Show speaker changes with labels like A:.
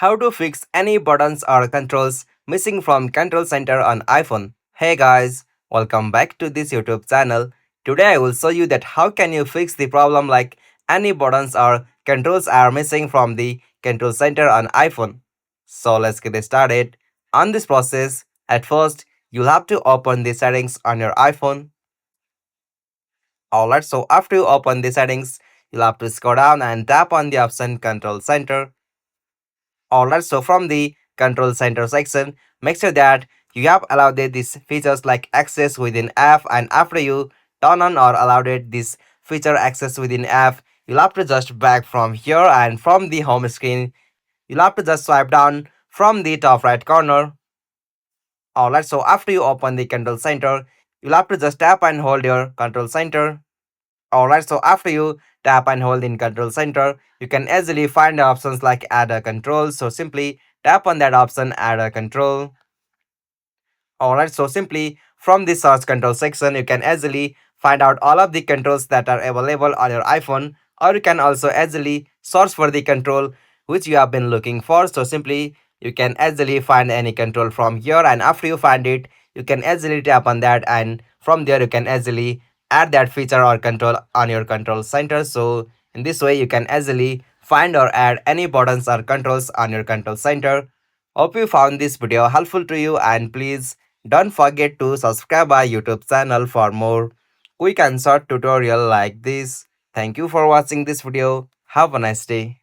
A: how to fix any buttons or controls missing from control center on iPhone. Hey guys, welcome back to this YouTube channel. Today I will show you that how can you fix the problem like any buttons or controls are missing from the control center on iPhone. So let's get started. On this process, at first you'll have to open the settings on your iPhone. Alright, so after you open the settings, you'll have to scroll down and tap on the option control center. Alright, so from the control center section, make sure that you have allowed these features like access within app, and after you turn on or allowed this feature access within app, you'll have to just back from here, and from the home screen, you'll have to just swipe down from the top right corner. Alright, so after you open the control center, you'll have to just tap and hold your control center. Alright, so after you tap and hold in control center, you can easily find the options like add a control. So simply tap on that option, add a control. Alright, so simply from the search control section, you can easily find out all of the controls that are available on your iPhone, or you can also easily search for the control which you have been looking for. So simply you can easily find any control from here, and after you find it, you can easily tap on that, and from there you can easily add that feature or control on your control center. So in this way you can easily find or add any buttons or controls on your control center. Hope you found this video helpful to you, and please don't forget to subscribe our YouTube channel for more quick and short tutorial like this. Thank you for watching this video. Have a nice day.